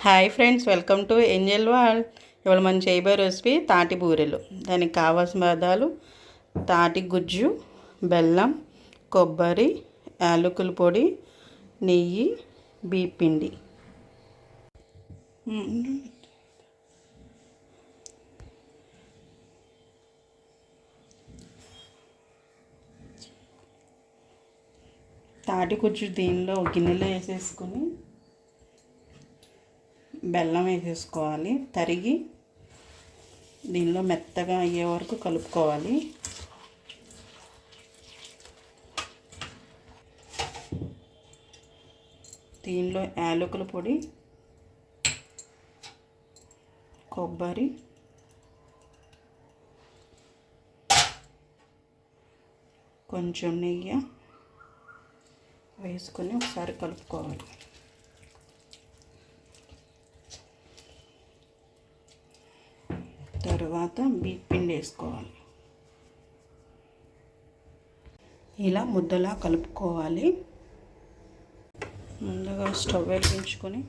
Hi friends, welcome to Angel world. ఇవాళ మనం చేయబోయే రెసిపీ తాటి బూరెలు. దానికి కావాల్సిన పదార్థాలు: తాటి గుజ్జు, బెల్లం, కొబ్బరి, యాలకుల పొడి, నెయ్యి, బియ్యం పిండి. తాటి గుజ్జు దీనిలో గిన్నెలో వేసేసుకుని బెల్లం వేసేసుకోవాలి. తరిగి దీనిలో మెత్తగా అయ్యే వరకు కలుపుకోవాలి. దీనిలో యాలకుల పొడి, కొబ్బరి, కొంచెం నెయ్యి వేసుకొని ఒకసారి కలుపుకోవాలి. తర్వాత బియ్యం పిండి వేసుకోవాలి. ఇలా ముద్దలా కలుపుకోవాలి. ముందుగా స్టవ్ వెలిగించుకొని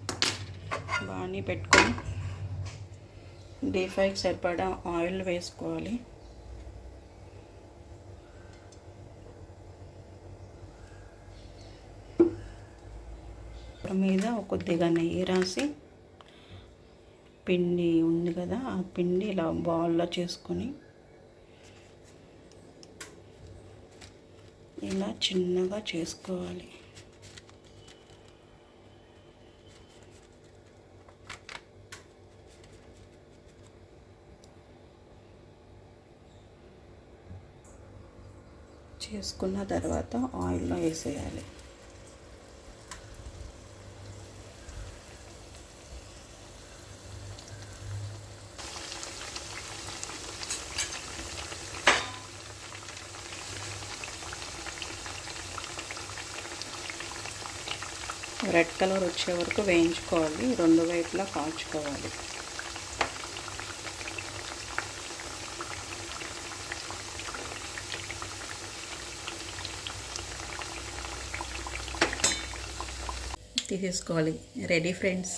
బాణీ పెట్టుకొని డీప్ ఫ్రైకి సరిపడా ఆయిల్ వేసుకోవాలి. మీద కొద్దిగా నెయ్యి రాసి పిండి ఉంది కదా, ఆ పిండి ఇలా బాల్లో చేసుకొని ఇలా చిన్నగా చేసుకోవాలి. చేసుకున్న తర్వాత ఆయిల్లో వేసేయాలి. రెడ్ కలర్ వచ్చే వరకు వేయించుకోవాలి. రెండు వైపులా కాల్చుకోవాలి. తీసేసుకోవాలి. Ready friends.